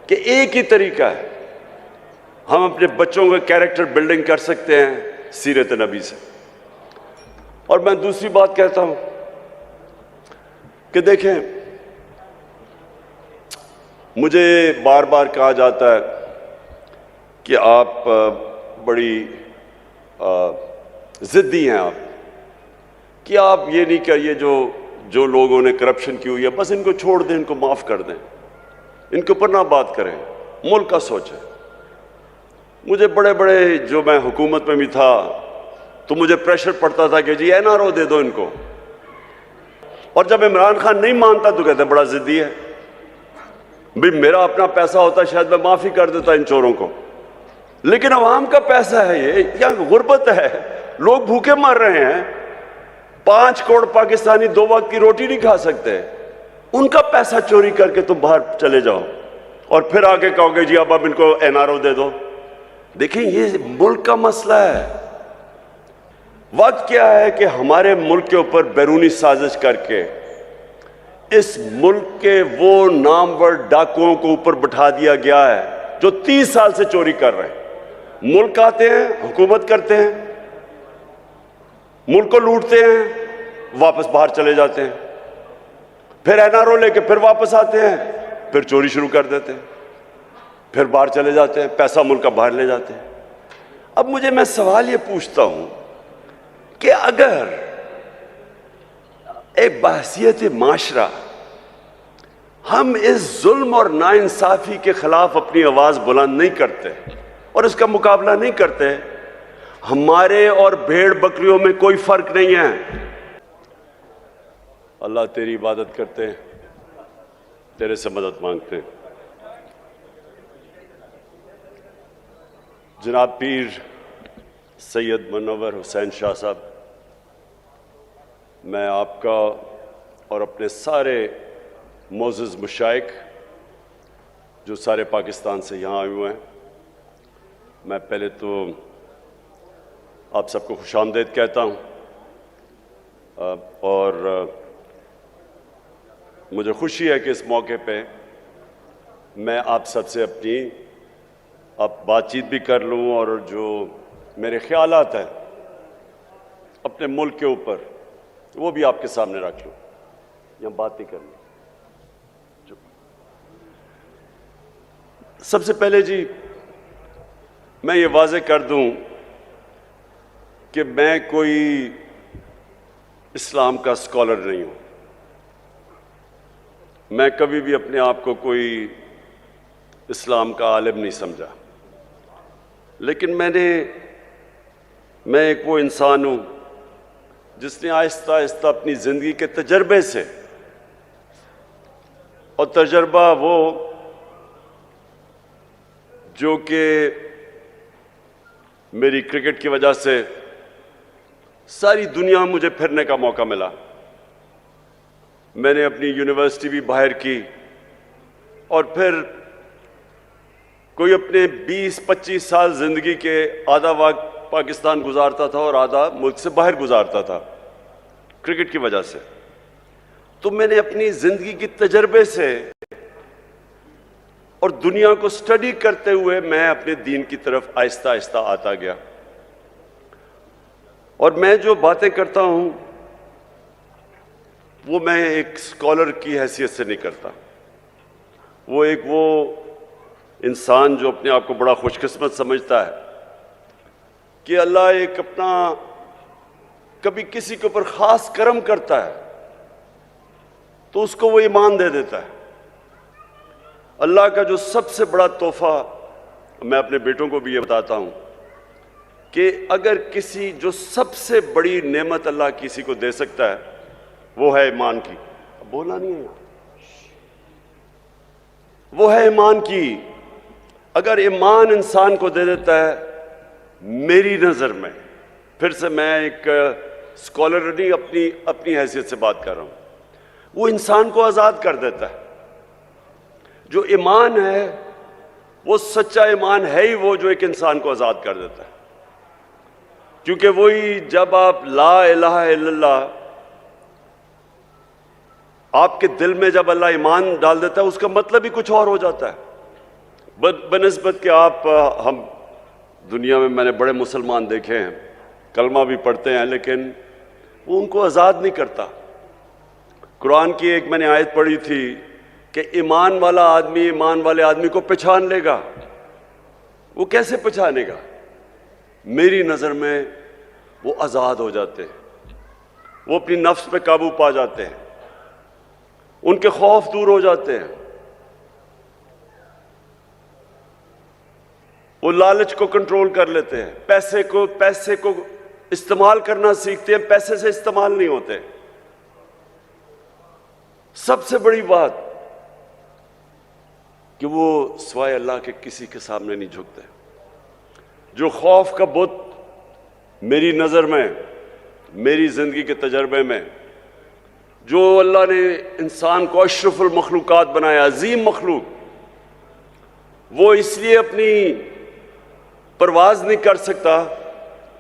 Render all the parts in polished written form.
کہ ایک ہی طریقہ ہے ہم اپنے بچوں کا کیریکٹر بلڈنگ کر سکتے ہیں سیرت نبی سے۔ اور میں دوسری بات کہتا ہوں کہ دیکھیں، مجھے بار بار کہا جاتا ہے کہ آپ بڑی ضدی ہیں، آپ کہ آپ یہ نہیں کہیے جو لوگوں نے کرپشن کی ہوئی ہے بس ان کو چھوڑ دیں، ان کو معاف کر دیں، ان کے اوپر نہ بات کریں، ملک کا سوچیں۔ مجھے بڑے جو میں حکومت میں بھی تھا تو مجھے پریشر پڑتا تھا کہ جی NRO دے دو ان کو، اور جب عمران خان نہیں مانتا تو کہتے ہیں بڑا ضدی ہے۔ بھی میرا اپنا پیسہ ہوتا شاید میں معافی کر دیتا ان چوروں کو، لیکن عوام کا پیسہ ہے، یہ غربت ہے، لوگ بھوکے مر رہے ہیں، 5 کروڑ پاکستانی 2 وقت کی روٹی نہیں کھا سکتے، ان کا پیسہ چوری کر کے تم باہر چلے جاؤ اور پھر آگے کہو گے جی اب ان کو NRO دے دو۔ دیکھیں یہ ملک کا مسئلہ ہے۔ وقت کیا ہے کہ ہمارے ملک کے اوپر بیرونی سازش کر کے اس ملک کے وہ نامور ڈاکوؤں کو اوپر بٹھا دیا گیا ہے جو 30 سال سے چوری کر رہے ہیں۔ ملک آتے ہیں، حکومت کرتے ہیں، ملک کو لوٹتے ہیں، واپس باہر چلے جاتے ہیں، پھر NRO لے کے پھر واپس آتے ہیں، پھر چوری شروع کر دیتے ہیں، پھر باہر چلے جاتے ہیں، پیسہ ملک کا باہر لے جاتے ہیں۔ اب میں سوال یہ پوچھتا ہوں کہ اگر ایک بحثیت معاشرہ ہم اس ظلم اور ناانصافی کے خلاف اپنی آواز بلند نہیں کرتے اور اس کا مقابلہ نہیں کرتے، ہمارے اور بھیڑ بکریوں میں کوئی فرق نہیں ہے۔ اللہ تیری عبادت کرتے ہیں، تیرے سے مدد مانگتے ہیں۔ جناب پیر سید منور حسین شاہ صاحب، میں آپ کا اور اپنے سارے معزز مشائخ جو سارے پاکستان سے یہاں آئے ہوئے ہیں، میں پہلے تو آپ سب کو خوش آمدید کہتا ہوں، اور مجھے خوشی ہے کہ اس موقع پہ میں آپ سب سے اپنی بات چیت بھی کر لوں اور جو میرے خیالات ہیں اپنے ملک کے اوپر وہ بھی آپ کے سامنے رکھ لوں۔ یہاں بات نہیں کرنی۔ سب سے پہلے جی میں یہ واضح کر دوں کہ میں کوئی اسلام کا اسکالر نہیں ہوں، میں کبھی بھی اپنے آپ کو کوئی اسلام کا عالم نہیں سمجھا، لیکن میں ایک وہ انسان ہوں جس نے آہستہ آہستہ اپنی زندگی کے تجربے سے، اور تجربہ وہ جو کہ میری کرکٹ کی وجہ سے ساری دنیا مجھے پھرنے کا موقع ملا، میں نے اپنی یونیورسٹی بھی باہر کی، اور پھر کوئی اپنے 20-25 سال زندگی کے آدھا وقت پاکستان گزارتا تھا اور آدھا ملک سے باہر گزارتا تھا کرکٹ کی وجہ سے۔ تو میں نے اپنی زندگی کی تجربے سے اور دنیا کو سٹڈی کرتے ہوئے میں اپنے دین کی طرف آہستہ آہستہ آتا گیا، اور میں جو باتیں کرتا ہوں وہ میں ایک اسکالر کی حیثیت سے نہیں کرتا، وہ انسان جو اپنے آپ کو بڑا خوش قسمت سمجھتا ہے کہ اللہ ایک اپنا کبھی کسی کے اوپر خاص کرم کرتا ہے تو اس کو وہ ایمان دے دیتا ہے۔ اللہ کا جو سب سے بڑا تحفہ میں اپنے بیٹوں کو بھی یہ بتاتا ہوں کہ اگر کسی جو سب سے بڑی نعمت اللہ کسی کو دے سکتا ہے وہ ہے ایمان کی، بولنا نہیں ہے، وہ ہے ایمان کی۔ اگر ایمان انسان کو دے دیتا ہے، میری نظر میں، پھر سے میں ایک اسکالر نہیں اپنی حیثیت سے بات کر رہا ہوں، وہ انسان کو آزاد کر دیتا ہے۔ جو ایمان ہے وہ سچا ایمان ہے ہی وہ جو ایک انسان کو آزاد کر دیتا ہے، کیونکہ وہی جب آپ لا الہ الا اللہ آپ کے دل میں جب اللہ ایمان ڈال دیتا ہے اس کا مطلب ہی کچھ اور ہو جاتا ہے۔ بنسبت کہ آپ ہم دنیا میں نے بڑے مسلمان دیکھے ہیں، کلمہ بھی پڑھتے ہیں، لیکن وہ ان کو آزاد نہیں کرتا۔ قرآن کی ایک میں نے آیت پڑھی تھی کہ ایمان والا آدمی ایمان والے آدمی کو پہچان لے گا۔ وہ کیسے پہچانے گا؟ میری نظر میں وہ آزاد ہو جاتے ہیں، وہ اپنی نفس پہ قابو پا جاتے ہیں، ان کے خوف دور ہو جاتے ہیں، وہ لالچ کو کنٹرول کر لیتے ہیں، پیسے کو استعمال کرنا سیکھتے ہیں، پیسے سے استعمال نہیں ہوتے۔ سب سے بڑی بات کہ وہ سوائے اللہ کے کسی کے سامنے نہیں جھکتے۔ جو خوف کا بت میری نظر میں، میری زندگی کے تجربے میں، جو اللہ نے انسان کو اشرف المخلوقات بنایا، عظیم مخلوق، وہ اس لیے اپنی پرواز نہیں کر سکتا،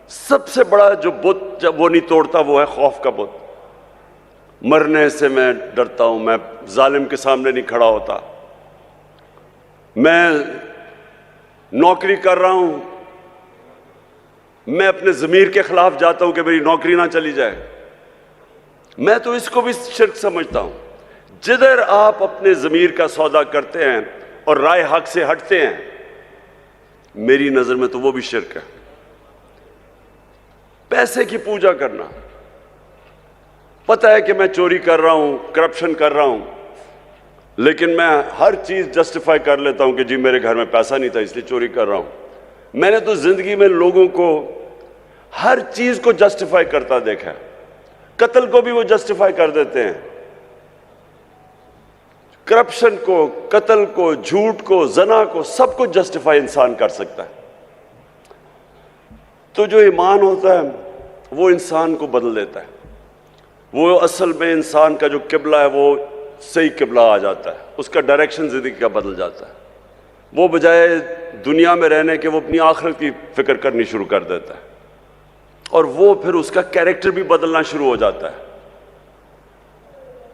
سب سے بڑا جو بت جب وہ نہیں توڑتا وہ ہے خوف کا بت۔ مرنے سے میں ڈرتا ہوں، میں ظالم کے سامنے نہیں کھڑا ہوتا، میں نوکری کر رہا ہوں، میں اپنے ضمیر کے خلاف جاتا ہوں کہ میری نوکری نہ چلی جائے۔ میں تو اس کو بھی شرک سمجھتا ہوں۔ جدھر آپ اپنے ضمیر کا سودا کرتے ہیں اور رائے حق سے ہٹتے ہیں، میری نظر میں تو وہ بھی شرک ہے۔ پیسے کی پوجا کرنا، پتہ ہے کہ میں چوری کر رہا ہوں، کرپشن کر رہا ہوں، لیکن میں ہر چیز جسٹیفائی کر لیتا ہوں کہ جی میرے گھر میں پیسہ نہیں تھا اس لیے چوری کر رہا ہوں۔ میں نے تو زندگی میں لوگوں کو ہر چیز کو جسٹیفائی کرتا دیکھا ہے، قتل کو بھی وہ جسٹیفائی کر دیتے ہیں، کرپشن کو، قتل کو، جھوٹ کو، زنا کو، سب کو جسٹیفائی انسان کر سکتا ہے۔ تو جو ایمان ہوتا ہے وہ انسان کو بدل دیتا ہے، وہ اصل میں انسان کا جو قبلہ ہے وہ صحیح قبلہ آ جاتا ہے، اس کا ڈائریکشن زندگی کا بدل جاتا ہے۔ وہ بجائے دنیا میں رہنے کے وہ اپنی آخرت کی فکر کرنی شروع کر دیتا ہے، اور وہ پھر اس کا کیریکٹر بھی بدلنا شروع ہو جاتا ہے۔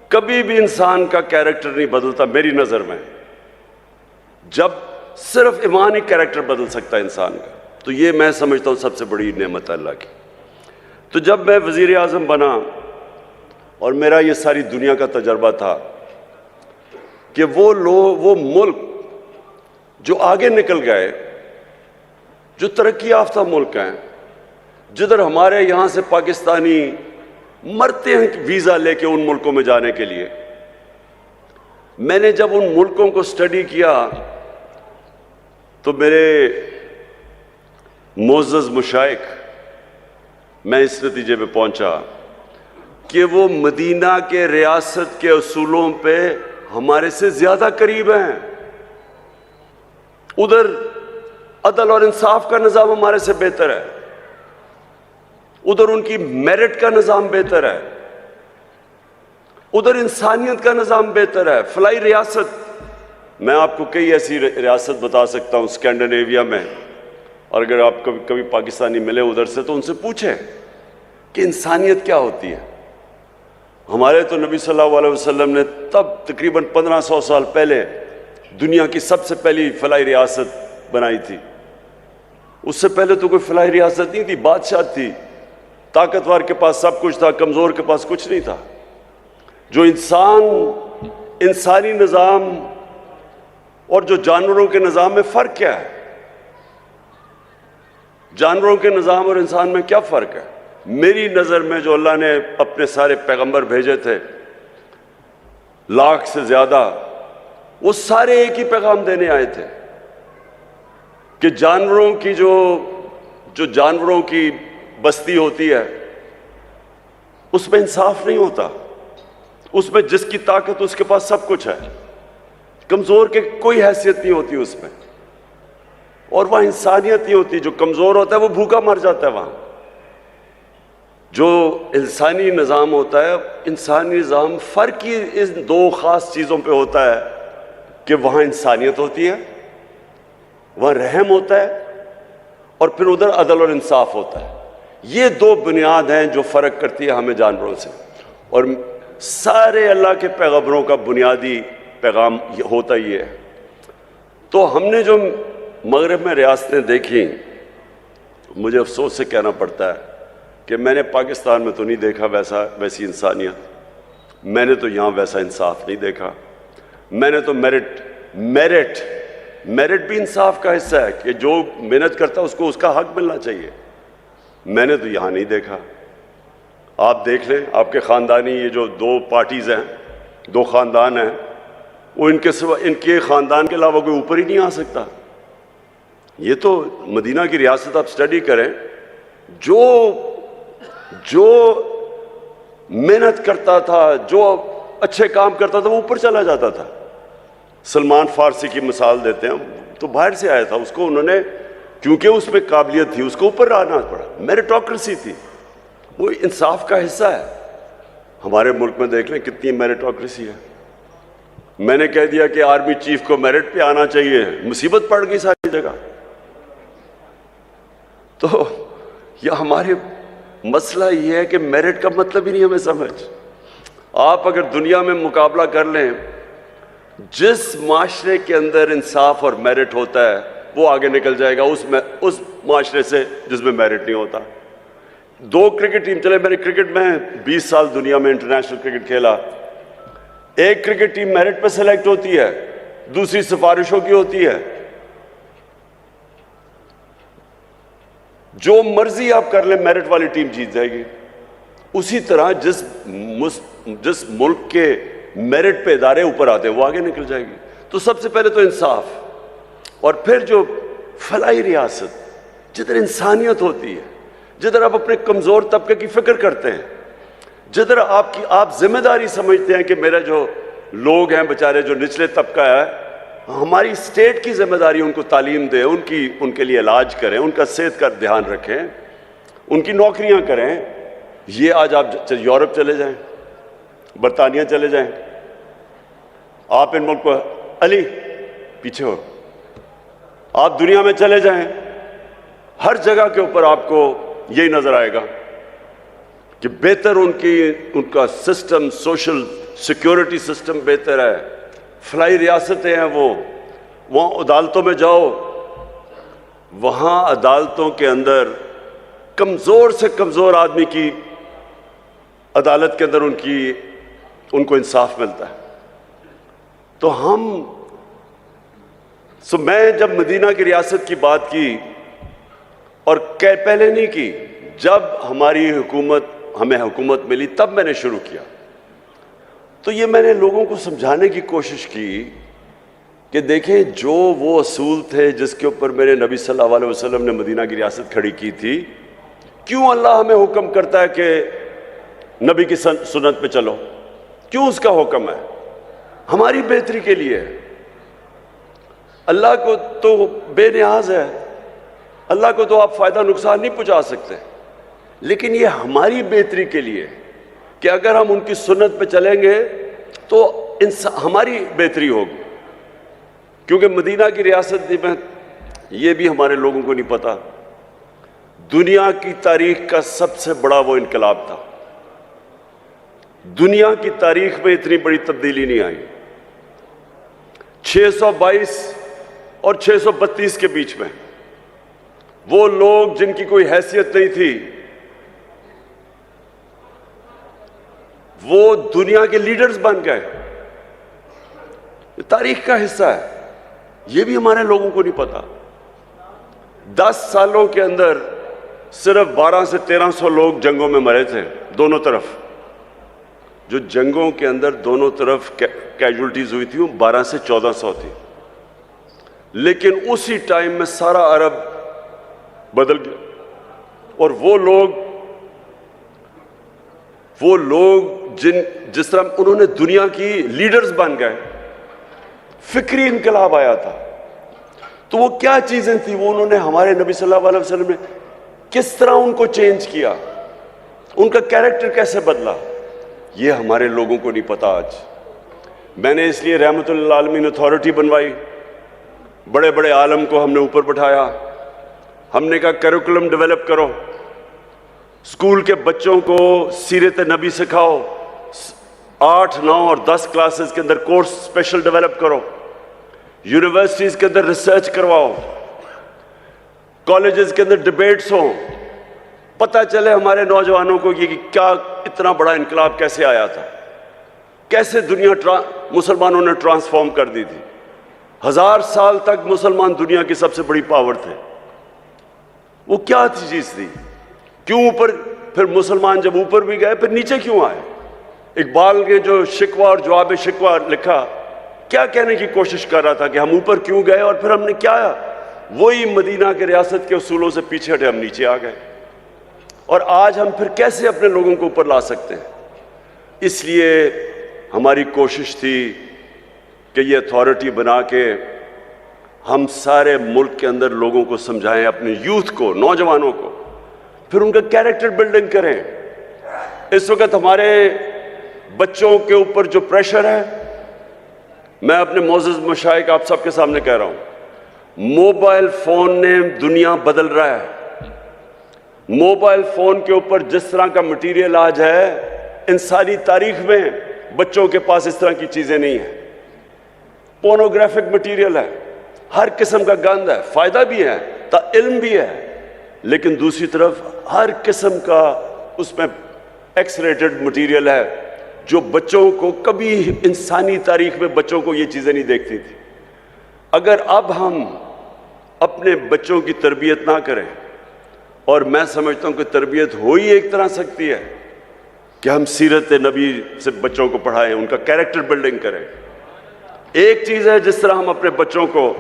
کبھی بھی انسان کا کیریکٹر نہیں بدلتا میری نظر میں، جب صرف ایمان ہی کیریکٹر بدل سکتا ہے انسان کا۔ تو یہ میں سمجھتا ہوں سب سے بڑی نعمت اللہ کی۔ تو جب میں وزیر اعظم بنا اور میرا یہ ساری دنیا کا تجربہ تھا کہ وہ ملک جو آگے نکل گئے، جو ترقی یافتہ ملک ہیں، جدھر ہمارے یہاں سے پاکستانی مرتے ہیں ویزا لے کے ان ملکوں میں جانے کے لیے، میں نے جب ان ملکوں کو سٹڈی کیا تو میرے معزز مشائخ، میں اس نتیجے پہ پہنچا کہ وہ مدینہ کے ریاست کے اصولوں پہ ہمارے سے زیادہ قریب ہیں۔ ادھر عدل اور انصاف کا نظام ہمارے سے بہتر ہے، ادھر ان کی میرٹ کا نظام بہتر ہے، ادھر انسانیت کا نظام بہتر ہے۔ فلائی ریاست، میں آپ کو کئی ایسی ریاست بتا سکتا ہوں اسکینڈینیویا میں، اور اگر آپ کبھی پاکستانی ملے ادھر سے تو ان سے پوچھیں کہ انسانیت کیا ہوتی ہے۔ ہمارے تو نبی صلی اللہ علیہ وسلم نے تب تقریباً 1500 سال پہلے دنیا کی سب سے پہلی فلاحی ریاست بنائی تھی۔ اس سے پہلے تو کوئی فلاحی ریاست نہیں تھی، بادشاہ تھی، طاقتور کے پاس سب کچھ تھا، کمزور کے پاس کچھ نہیں تھا۔ جو انسانی نظام اور جو جانوروں کے نظام میں فرق کیا ہے؟ جانوروں کے نظام اور انسان میں کیا فرق ہے؟ میری نظر میں جو اللہ نے اپنے سارے پیغمبر بھیجے تھے، 1,00,000 سے زیادہ، وہ سارے ایک ہی پیغام دینے آئے تھے کہ جانوروں کی جو جانوروں کی بستی ہوتی ہے اس میں انصاف نہیں ہوتا، اس میں جس کی طاقت اس کے پاس سب کچھ ہے، کمزور کے کوئی حیثیت نہیں ہوتی اس میں، اور وہاں انسانیت نہیں ہوتی۔ جو کمزور ہوتا ہے وہ بھوکا مر جاتا ہے وہاں۔ جو انسانی نظام ہوتا ہے، انسانی نظام فرق ہی ان دو خاص چیزوں پہ ہوتا ہے کہ وہاں انسانیت ہوتی ہے، وہاں رحم ہوتا ہے، اور پھر ادھر عدل اور انصاف ہوتا ہے۔ یہ دو بنیاد ہیں جو فرق کرتی ہے ہمیں جانوروں سے، اور سارے اللہ کے پیغمبروں کا بنیادی پیغام ہوتا یہ ہے۔ تو ہم نے جو مغرب میں ریاستیں دیکھی، مجھے افسوس سے کہنا پڑتا ہے کہ میں نے پاکستان میں تو نہیں دیکھا ویسی انسانیت، میں نے تو یہاں ویسا انصاف نہیں دیکھا. میں نے تو میرٹ بھی انصاف کا حصہ ہے کہ جو محنت کرتا ہے اس کو اس کا حق ملنا چاہیے. میں نے تو یہاں نہیں دیکھا. آپ دیکھ لیں، آپ کے خاندانی یہ جو دو پارٹیز ہیں، دو خاندان ہیں، وہ ان کے خاندان کے علاوہ کوئی اوپر ہی نہیں آ سکتا. یہ تو مدینہ کی ریاست آپ اسٹڈی کریں، جو محنت کرتا تھا، جو اچھے کام کرتا تھا وہ اوپر چلا جاتا تھا. سلمان فارسی کی مثال دیتے ہیں، تو باہر سے آیا تھا، اس کو انہوں نے کیونکہ اس میں قابلیت تھی اس کو اوپر آنا پڑا. میریٹوکریسی تھی، وہ انصاف کا حصہ ہے. ہمارے ملک میں دیکھ لیں کتنی میریٹوکریسی ہے. میں نے کہہ دیا کہ آرمی چیف کو میرٹ پہ آنا چاہیے، مصیبت پڑ گئی ساری جگہ. تو یہ ہمارے مسئلہ یہ ہے کہ میرٹ کا مطلب ہی نہیں ہمیں سمجھ. آپ اگر دنیا میں مقابلہ کر لیں، جس معاشرے کے اندر انصاف اور میرٹ ہوتا ہے وہ آگے نکل جائے گا اس معاشرے سے جس میں میرٹ نہیں ہوتا. دو کرکٹ ٹیم چلے، میں نے کرکٹ میں 20 سال دنیا میں انٹرنیشنل کرکٹ کھیلا. ایک کرکٹ ٹیم میرٹ پہ سلیکٹ ہوتی ہے، دوسری سفارشوں کی ہوتی ہے. جو مرضی آپ کر لیں میرٹ والی ٹیم جیت جائے گی. اسی طرح جس ملک کے میرٹ پہ ادارے اوپر آتے ہیں وہ آگے نکل جائے گی. تو سب سے پہلے تو انصاف، اور پھر جو فلاحی ریاست جدھر انسانیت ہوتی ہے، جدھر آپ اپنے کمزور طبقے کی فکر کرتے ہیں، جدھر آپ ذمہ داری سمجھتے ہیں کہ میرا جو لوگ ہیں بیچارے جو نچلے طبقہ ہے، ہماری اسٹیٹ کی ذمہ داری ان کو تعلیم دیں، ان کے لیے علاج کریں، ان کا صحت کا دھیان رکھیں، ان کی نوکریاں کریں. یہ آج آپ یورپ چلے جائیں، برطانیہ چلے جائیں، آپ ان ملک کو علی پیچھے ہو، آپ دنیا میں چلے جائیں، ہر جگہ کے اوپر آپ کو یہی نظر آئے گا کہ بہتر ان کا سسٹم، سوشل سیکیورٹی سسٹم بہتر ہے. فلاحی ریاستیں ہیں وہاں عدالتوں میں جاؤ، وہاں عدالتوں کے اندر کمزور سے کمزور آدمی کی عدالت کے اندر ان کو انصاف ملتا ہے. تو میں جب مدینہ کی ریاست کی بات کی، اور پہلے نہیں کی، جب ہمیں حکومت ملی تب میں نے شروع کیا. تو یہ میں نے لوگوں کو سمجھانے کی کوشش کی کہ دیکھیں جو وہ اصول تھے جس کے اوپر میرے نبی صلی اللہ علیہ وسلم نے مدینہ کی ریاست کھڑی کی تھی، کیوں اللہ ہمیں حکم کرتا ہے کہ نبی کی سنت پہ چلو؟ کیوں اس کا حکم ہے؟ ہماری بہتری کے لیے. اللہ کو تو بے نیاز ہے، اللہ کو تو آپ فائدہ نقصان نہیں پہنچا سکتے، لیکن یہ ہماری بہتری کے لیے کہ اگر ہم ان کی سنت پہ چلیں گے تو ہماری بہتری ہوگی. کیونکہ مدینہ کی ریاست میں یہ بھی ہمارے لوگوں کو نہیں پتا، دنیا کی تاریخ کا سب سے بڑا وہ انقلاب تھا. دنیا کی تاریخ میں اتنی بڑی تبدیلی نہیں آئی. 622 اور 632 کے بیچ میں وہ لوگ جن کی کوئی حیثیت نہیں تھی، وہ دنیا کے لیڈرز بن گئے. یہ تاریخ کا حصہ ہے، یہ بھی ہمارے لوگوں کو نہیں پتا. 10 سالوں کے اندر صرف 1200 سے 1300 لوگ جنگوں میں مرے تھے دونوں طرف. جو جنگوں کے اندر دونوں طرف کیجولٹیز ہوئی تھی وہ 1200 سے 1400 تھی. لیکن اسی ٹائم میں سارا عرب بدل گیا، اور وہ لوگ جس طرح انہوں نے دنیا کی لیڈرز بن گئے. فکری انقلاب آیا تھا. تو وہ کیا چیزیں تھیں؟ وہ انہوں نے ہمارے نبی صلی اللہ علیہ وسلم نے کس طرح ان کو چینج کیا، ان کا کیریکٹر کیسے بدلا، یہ ہمارے لوگوں کو نہیں پتا آج. میں نے اس لیے رحمت للعالمین اتھارٹی بنوائی، بڑے بڑے عالم کو ہم نے اوپر بٹھایا. ہم نے کہا کریکولم ڈیولپ کرو، اسکول کے بچوں کو سیرت نبی سکھاؤ، 8، 9 اور 10 کلاسز کے اندر کورس اسپیشل ڈیولپ کرو. یونیورسٹیز کے اندر ریسرچ کرواؤ، کالجز کے اندر ڈبیٹس ہوں، پتہ چلے ہمارے نوجوانوں کو کہ کیا اتنا بڑا انقلاب کیسے آیا تھا، کیسے دنیا مسلمانوں نے ٹرانسفارم کر دی تھی۔ 1000 سال تک مسلمان دنیا کی سب سے بڑی پاور تھے۔ وہ کیا تھی چیز تھی؟ کیوں اوپر؟ پھر مسلمان جب اوپر بھی گئے پھر نیچے کیوں آئے؟ اقبال نے جو شکوہ اور جواب شکوہ لکھا، کیا کہنے کی کوشش کر رہا تھا کہ ہم اوپر کیوں گئے اور پھر ہم نے کیا؟ وہی مدینہ کے ریاست کے اصولوں سے پیچھے ہٹے، ہم نیچے آ گئے۔ اور آج ہم پھر کیسے اپنے لوگوں کو اوپر لا سکتے ہیں؟ اس لیے ہماری کوشش تھی کہ یہ اتھارٹی بنا کے ہم سارے ملک کے اندر لوگوں کو سمجھائیں، اپنے یوتھ کو، نوجوانوں کو، پھر ان کا کیریکٹر بلڈنگ کریں۔ اس وقت ہمارے بچوں کے اوپر جو پریشر ہے، میں اپنے معزز مشائخ آپ سب کے سامنے کہہ رہا ہوں، موبائل فون نے دنیا بدل رہا ہے۔ موبائل فون کے اوپر جس طرح کا مٹیریل آج ہے، انسانی تاریخ میں بچوں کے پاس اس طرح کی چیزیں نہیں ہیں۔ پورنوگرافک مٹیریل ہے، ہر قسم کا گند ہے، فائدہ بھی ہے، علم بھی ہے، لیکن دوسری طرف ہر قسم کا اس میں ایکس ریٹڈ مٹیریل ہے جو بچوں کو کبھی انسانی تاریخ میں بچوں کو یہ چیزیں نہیں دیکھتی تھی۔ اگر اب ہم اپنے بچوں کی تربیت نہ کریں، اور میں سمجھتا ہوں کہ تربیت ہو ہی ایک طرح سکتی ہے کہ ہم سیرت نبی سے بچوں کو پڑھائیں، ان کا کیریکٹر بلڈنگ کریں۔ ایک چیز ہے جس طرح ہم اپنے بچوں کو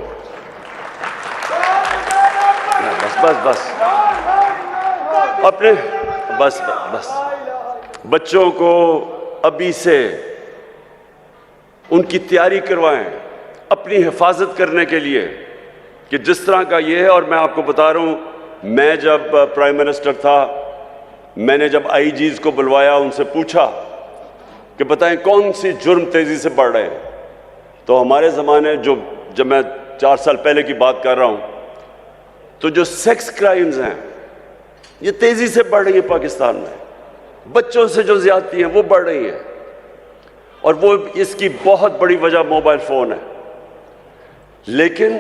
بس بچوں کو ابھی سے ان کی تیاری کروائیں اپنی حفاظت کرنے کے لیے، کہ جس طرح کا یہ ہے۔ اور میں آپ کو بتا رہا ہوں، میں جب پرائم منسٹر تھا، میں نے جب آئی جیز کو بلوایا، ان سے پوچھا کہ بتائیں کون سی جرم تیزی سے بڑھ رہے ہیں، تو ہمارے زمانے جب میں 4 سال پہلے کی بات کر رہا ہوں، تو جو سیکس کرائمز ہیں یہ تیزی سے بڑھ رہی ہیں پاکستان میں، بچوں سے جو زیادتی ہیں وہ بڑھ رہی ہیں، اور وہ اس کی بہت بڑی وجہ موبائل فون ہے۔ لیکن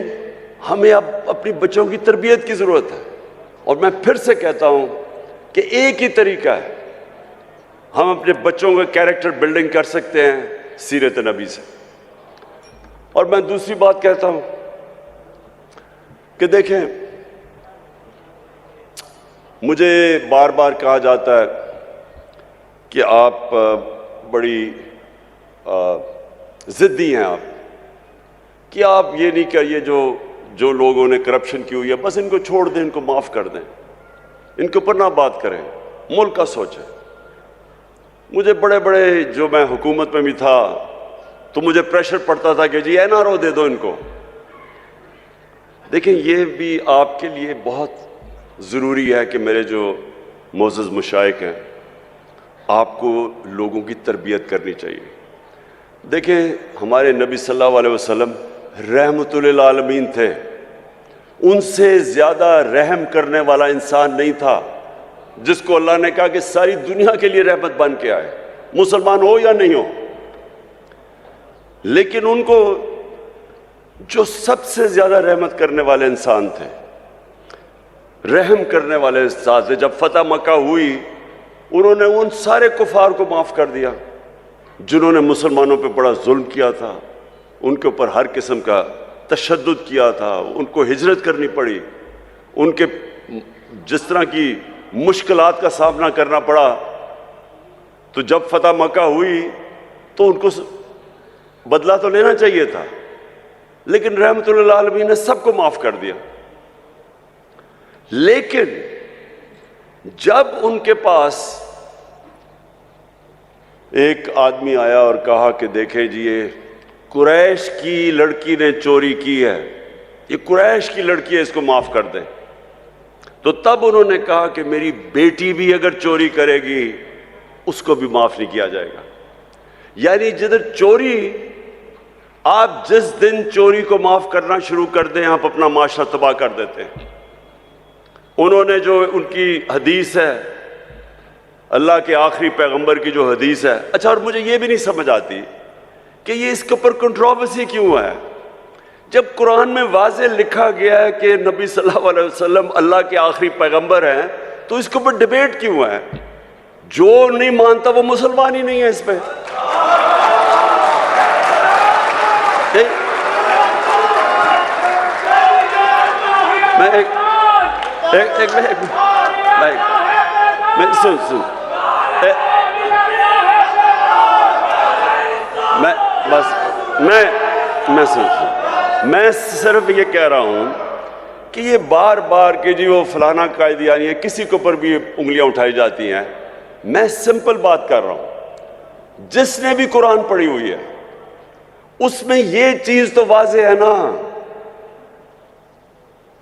ہمیں اب اپنی بچوں کی تربیت کی ضرورت ہے، اور میں پھر سے کہتا ہوں کہ ایک ہی طریقہ ہے ہم اپنے بچوں کا کیریکٹر بلڈنگ کر سکتے ہیں، سیرت نبی سے۔ اور میں دوسری بات کہتا ہوں کہ دیکھیں، مجھے بار بار کہا جاتا ہے کہ آپ بڑی ضدی ہیں، آپ کہ آپ یہ نہیں کہیے جو لوگوں نے کرپشن کی ہوئی ہے بس ان کو چھوڑ دیں، ان کو معاف کر دیں، ان کے اوپر نہ بات کریں، ملک کا سوچیں۔ مجھے بڑے جو میں حکومت میں بھی تھا تو مجھے پریشر پڑتا تھا کہ جی NRO دے دو ان کو۔ دیکھیں، یہ بھی آپ کے لیے بہت ضروری ہے کہ میرے جو معزز مشائخ ہیں، آپ کو لوگوں کی تربیت کرنی چاہیے۔ دیکھیں، ہمارے نبی صلی اللہ علیہ وسلم رحمت للعالمین تھے، ان سے زیادہ رحم کرنے والا انسان نہیں تھا، جس کو اللہ نے کہا کہ ساری دنیا کے لیے رحمت بن کے آئے، مسلمان ہو یا نہیں ہو۔ لیکن ان کو جو سب سے زیادہ رحمت کرنے والے انسان تھے، رحم کرنے والے انسان تھے، جب فتح مکہ ہوئی انہوں نے ان سارے کفار کو معاف کر دیا جنہوں نے مسلمانوں پہ بڑا ظلم کیا تھا، ان کے اوپر ہر قسم کا تشدد کیا تھا، ان کو ہجرت کرنی پڑی، ان کے جس طرح کی مشکلات کا سامنا کرنا پڑا۔ تو جب فتح مکہ ہوئی تو ان کو بدلہ تو لینا چاہیے تھا، لیکن رحمت للعالمین نے سب کو معاف کر دیا۔ لیکن جب ان کے پاس ایک آدمی آیا اور کہا کہ دیکھیں جی، یہ قریش کی لڑکی نے چوری کی ہے، یہ قریش کی لڑکی ہے، اس کو معاف کر دیں، تو تب انہوں نے کہا کہ میری بیٹی بھی اگر چوری کرے گی اس کو بھی معاف نہیں کیا جائے گا۔ یعنی جدھر چوری، آپ جس دن چوری کو معاف کرنا شروع کر دیں آپ اپنا معاشرہ تباہ کر دیتے ہیں۔ انہوں نے جو ان کی حدیث ہے، اللہ کے آخری پیغمبر کی جو حدیث ہے، اچھا، اور مجھے یہ بھی نہیں سمجھ آتی کہ یہ اس کے اوپر کنٹروورسی کیوں ہے جب قرآن میں واضح لکھا گیا ہے کہ نبی صلی اللہ علیہ وسلم اللہ کے آخری پیغمبر ہیں تو اس کے اوپر ڈیبیٹ کیوں ہے؟ جو نہیں مانتا وہ مسلمان ہی نہیں ہے اس پہ. میں صرف یہ کہہ رہا ہوں کہ یہ بار بار کہ جی وہ فلانا قائدیانی ہے، کسی کے اوپر بھی انگلیاں اٹھائی جاتی ہیں. میں سمپل بات کر رہا ہوں، جس نے بھی قرآن پڑھی ہوئی ہے اس میں یہ چیز تو واضح ہے نا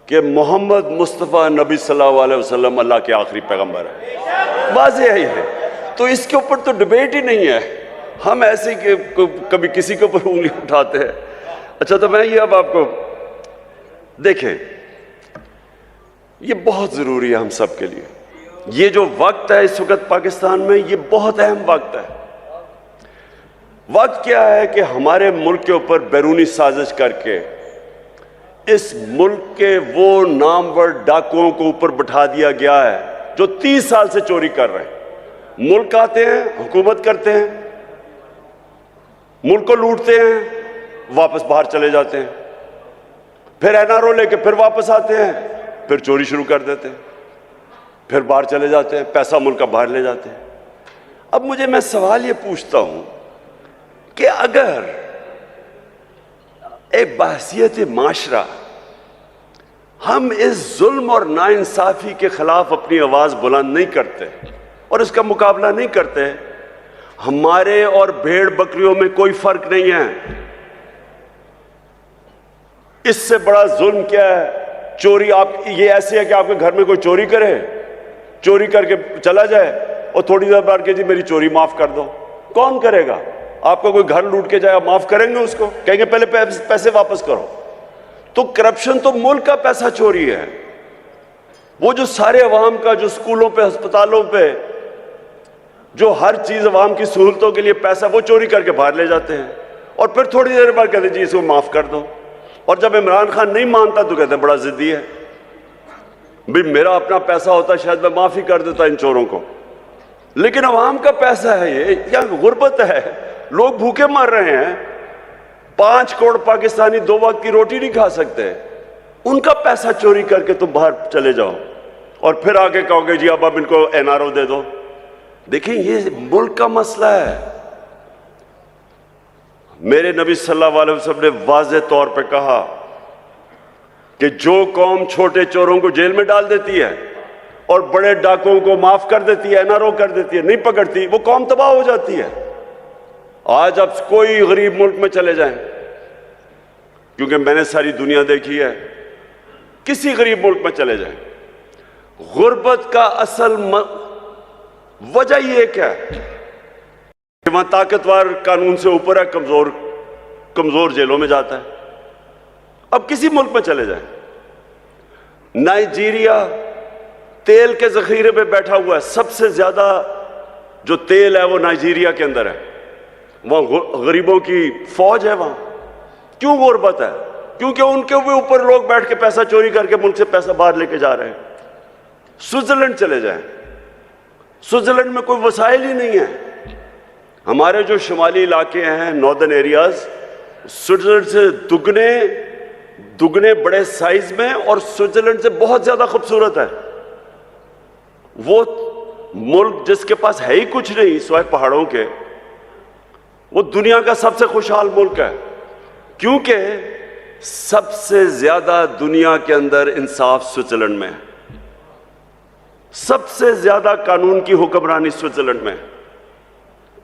کہ محمد مصطفیٰ نبی صلی اللہ علیہ وسلم اللہ کے آخری پیغمبر ہے. واضح ہی ہے، تو اس کے اوپر تو ڈیبیٹ ہی نہیں ہے. ہم ایسے کہ کبھی کسی کے اوپر انگلی اٹھاتے ہیں. اچھا، تو میں یہ اب آپ کو دیکھیں، یہ بہت ضروری ہے ہم سب کے لیے. یہ جو وقت ہے اس وقت پاکستان میں، یہ بہت اہم وقت ہے. وقت کیا ہے کہ ہمارے ملک کے اوپر بیرونی سازش کر کے اس ملک کے وہ نامور ڈاکوؤں کو اوپر بٹھا دیا گیا ہے جو 30 سال سے چوری کر رہے ہیں. ملک آتے ہیں، حکومت کرتے ہیں، ملک کو لوٹتے ہیں، واپس باہر چلے جاتے ہیں، پھر NRO لے کے پھر واپس آتے ہیں، پھر چوری شروع کر دیتے ہیں، پھر باہر چلے جاتے ہیں، پیسہ ملک کا باہر لے جاتے ہیں. اب میں سوال یہ پوچھتا ہوں کہ اگر ایک بحثیت معاشرہ ہم اس ظلم اور ناانصافی کے خلاف اپنی آواز بلند نہیں کرتے اور اس کا مقابلہ نہیں کرتے، ہمارے اور بھیڑ بکریوں میں کوئی فرق نہیں ہے. اس سے بڑا ظلم کیا ہے؟ چوری. آپ یہ ایسے ہے کہ آپ کے گھر میں کوئی چوری کرے، چوری کر کے چلا جائے اور تھوڑی دیر بعد کہ جی میری چوری معاف کر دو. کون کرے گا؟ آپ کا کوئی گھر لوٹ کے جائے، آپ معاف کریں گے اس کو؟ کہیں گے پہلے پیسے واپس کرو. تو کرپشن تو ملک کا پیسہ چوری ہے. وہ جو سارے عوام کا، جو اسکولوں پہ، ہسپتالوں پہ، جو ہر چیز عوام کی سہولتوں کے لیے پیسہ، وہ چوری کر کے باہر لے جاتے ہیں اور پھر تھوڑی دیر بعد کہتے ہیں جی اس کو معاف کر دو. اور جب عمران خان نہیں مانتا تو کہتے ہیں بڑا ضدی ہے. بھی میرا اپنا پیسہ ہوتا شاید میں معافی کر دیتا ان چوروں کو، لیکن عوام کا پیسہ ہے یہ. یہاں غربت ہے، لوگ بھوکے مر رہے ہیں. 5 کروڑ پاکستانی 2 وقت کی روٹی نہیں کھا سکتے. ان کا پیسہ چوری کر کے تم باہر چلے جاؤ اور پھر آگے کہو گے جی اب ان کو NRO دے دو. دیکھیں یہ ملک کا مسئلہ ہے. میرے نبی صلی اللہ علیہ وسلم نے واضح طور پہ کہا کہ جو قوم چھوٹے چوروں کو جیل میں ڈال دیتی ہے اور بڑے ڈاکوؤں کو معاف کر دیتی ہے، NRO کر دیتی ہے، نہیں پکڑتی، وہ قوم تباہ ہو جاتی ہے. آج اب کوئی غریب ملک میں چلے جائیں، کیونکہ میں نے ساری دنیا دیکھی ہے، کسی غریب ملک میں چلے جائیں، غربت کا اصل وجہ یہ کیا ہے کہ وہاں طاقتور قانون سے اوپر ہے، کمزور جیلوں میں جاتا ہے. اب کسی ملک میں چلے جائیں، نائجیریا تیل کے ذخیرے پہ بیٹھا ہوا ہے، سب سے زیادہ جو تیل ہے وہ نائجیریا کے اندر ہے. وہاں غریبوں کی فوج ہے. وہاں کیوں غربت ہے؟ کیونکہ ان کے اوپر لوگ بیٹھ کے پیسہ چوری کر کے ملک سے پیسہ باہر لے کے جا رہے ہیں. سوئٹزرلینڈ چلے جائیں، سوئٹزرلینڈ میں کوئی وسائل ہی نہیں ہے. ہمارے جو شمالی علاقے ہیں، ناردرن ایریاز، سوئٹزرلینڈ سے دگنے بڑے سائز میں اور سوئٹزرلینڈ سے بہت زیادہ خوبصورت ہے. وہ ملک جس کے پاس ہے ہی کچھ نہیں سوائے پہاڑوں کے، وہ دنیا کا سب سے خوشحال ملک ہے، کیونکہ سب سے زیادہ دنیا کے اندر انصاف سوئٹزرلینڈ میں ہے. سب سے زیادہ قانون کی حکمرانی سوئٹزرلینڈ میں.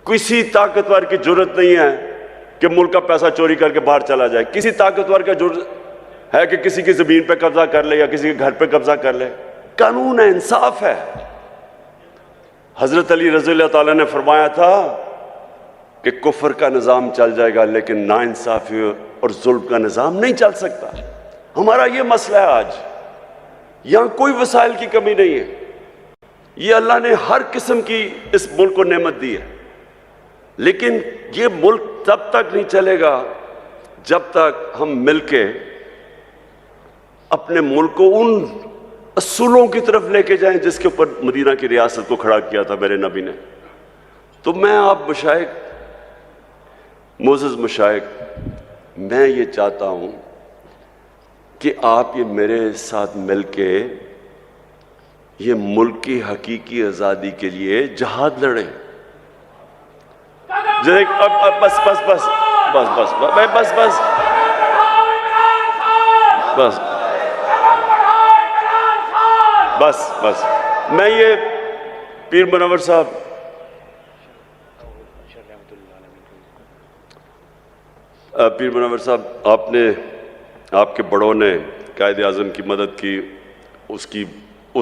کسی طاقتور کی جرت نہیں ہے کہ ملک کا پیسہ چوری کر کے باہر چلا جائے. کسی طاقتور کا جرت ہے کہ کسی کی زمین پہ قبضہ کر لے یا کسی کے گھر پہ قبضہ کر لے. قانون ہے، انصاف ہے. حضرت علی رضی اللہ تعالیٰ نے فرمایا تھا کہ کفر کا نظام چل جائے گا لیکن ناانصافی اور ظلم کا نظام نہیں چل سکتا. ہمارا یہ مسئلہ ہے آج. یہاں کوئی وسائل کی کمی نہیں ہے. یہ اللہ نے ہر قسم کی اس ملک کو نعمت دی ہے، لیکن یہ ملک تب تک نہیں چلے گا جب تک ہم مل کے اپنے ملک کو ان اصولوں کی طرف لے کے جائیں جس کے اوپر مدینہ کی ریاست کو کھڑا کیا تھا میرے نبی نے. تو میں آپ مشائخ، معزز مشائخ، میں یہ چاہتا ہوں کہ آپ یہ میرے ساتھ مل کے یہ ملک کی حقیقی آزادی کے لیے جہاد لڑیں. بس بس بس بس بس بس بس بس بس بس میں یہ پیر منور صاحب، پیر منور صاحب، آپ کے بڑوں نے قائد اعظم کی مدد کی، اس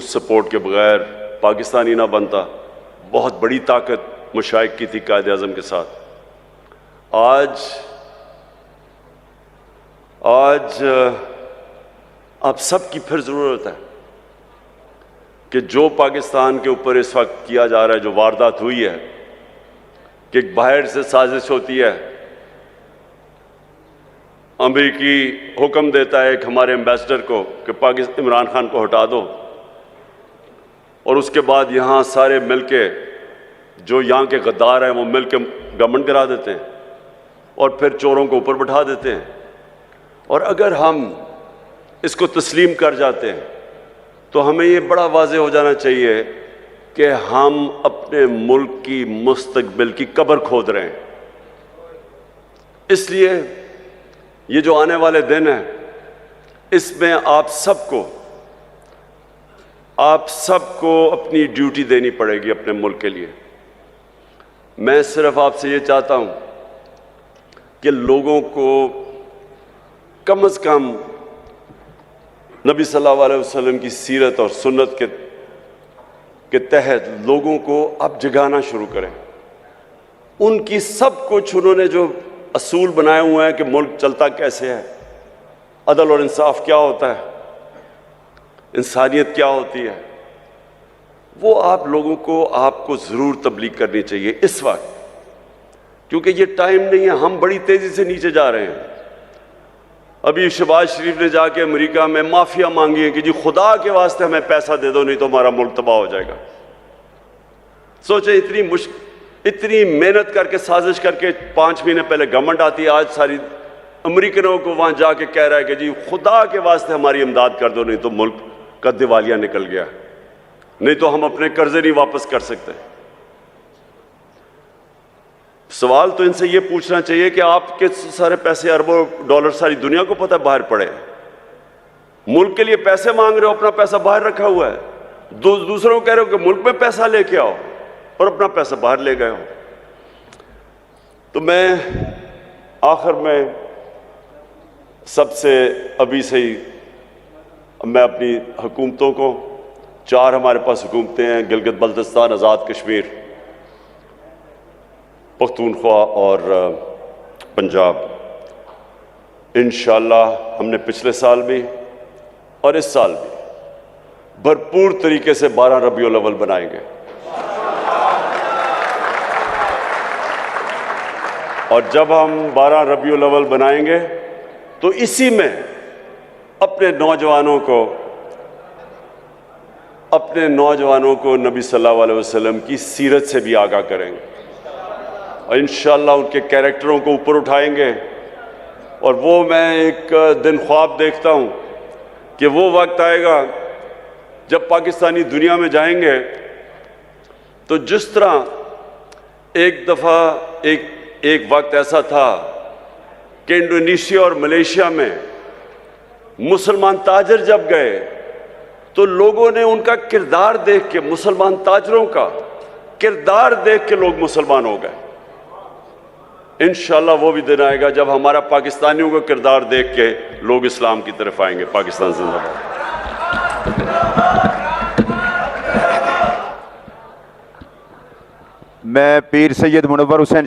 سپورٹ کے بغیر پاکستانی نہ بنتا. بہت بڑی طاقت مشائخ کی تھی قائد اعظم کے ساتھ. آج آپ سب کی پھر ضرورت ہے کہ جو پاکستان کے اوپر اس وقت کیا جا رہا ہے، جو واردات ہوئی ہے کہ باہر سے سازش ہوتی ہے، امریکی حکم دیتا ہے ایک ہمارے ایمبیسڈر کو کہ عمران خان کو ہٹا دو، اور اس کے بعد یہاں سارے مل کے جو یہاں کے غدار ہیں وہ مل کے گورنمنٹ گرا دیتے ہیں اور پھر چوروں کو اوپر بٹھا دیتے ہیں. اور اگر ہم اس کو تسلیم کر جاتے ہیں تو ہمیں یہ بڑا واضح ہو جانا چاہیے کہ ہم اپنے ملک کی مستقبل کی قبر کھود رہے ہیں. اس لیے یہ جو آنے والے دن ہیں اس میں آپ سب کو اپنی ڈیوٹی دینی پڑے گی اپنے ملک کے لیے. میں صرف آپ سے یہ چاہتا ہوں کہ لوگوں کو کم از کم نبی صلی اللہ علیہ وسلم کی سیرت اور سنت کے تحت لوگوں کو آپ جگانا شروع کریں. ان کی سب کچھ انہوں نے جو اصول بنائے ہوئے ہیں کہ ملک چلتا کیسے ہے، عدل اور انصاف کیا ہوتا ہے، انسانیت کیا ہوتی ہے، وہ آپ لوگوں کو ضرور تبلیغ کرنی چاہیے اس وقت، کیونکہ یہ ٹائم نہیں ہے. ہم بڑی تیزی سے نیچے جا رہے ہیں. ابھی شہباز شریف نے جا کے امریکہ میں معافیا مانگی ہے کہ جی خدا کے واسطے ہمیں پیسہ دے دو نہیں تو ہمارا ملک تباہ ہو جائے گا. سوچیں اتنی محنت کر کے سازش کر کے 5 مہینے پہلے گورنمنٹ آتی ہے، آج ساری امریکنوں کو وہاں جا کے کہہ رہا ہے کہ جی خدا کے واسطے ہماری امداد کر دو نہیں تو ملک کا دیوالیہ نکل گیا، نہیں تو ہم اپنے قرضے نہیں واپس کر سکتے. سوال تو ان سے یہ پوچھنا چاہیے کہ آپ کے سارے پیسے اربوں ڈالر ساری دنیا کو پتہ باہر پڑے، ملک کے لیے پیسے مانگ رہے ہو، اپنا پیسہ باہر رکھا ہوا ہے. دوسروں کو کہہ رہے ہو کہ ملک میں پیسہ لے کے آؤ اور اپنا پیسہ باہر لے گئے ہو. تو میں آخر میں سب سے ابھی سے ہی میں اپنی حکومتوں کو، 4 ہمارے پاس حکومتیں ہیں، گلگت بلتستان، آزاد کشمیر، پختونخوا اور پنجاب. انشاءاللہ ہم نے پچھلے سال بھی اور اس سال بھی بھرپور طریقے سے 12 ربیع الاول بنائیں گے. اور جب ہم 12 ربیع الاول بنائیں گے تو اسی میں اپنے نوجوانوں کو نبی صلی اللہ علیہ وسلم کی سیرت سے بھی آگاہ کریں گے اور انشاءاللہ ان کے کیریکٹروں کو اوپر اٹھائیں گے. اور وہ میں ایک دن خواب دیکھتا ہوں کہ وہ وقت آئے گا جب پاکستانی دنیا میں جائیں گے تو جس طرح ایک دفعہ ایک وقت ایسا تھا کہ انڈونیشیا اور ملیشیا میں مسلمان تاجر جب گئے تو لوگوں نے ان کا کردار دیکھ کے، مسلمان تاجروں کا کردار دیکھ کے لوگ مسلمان ہو گئے. انشاءاللہ وہ بھی دن آئے گا جب ہمارا پاکستانیوں کا کردار دیکھ کے لوگ اسلام کی طرف آئیں گے. پاکستان زندہ باد. میں پیر سید منور حسین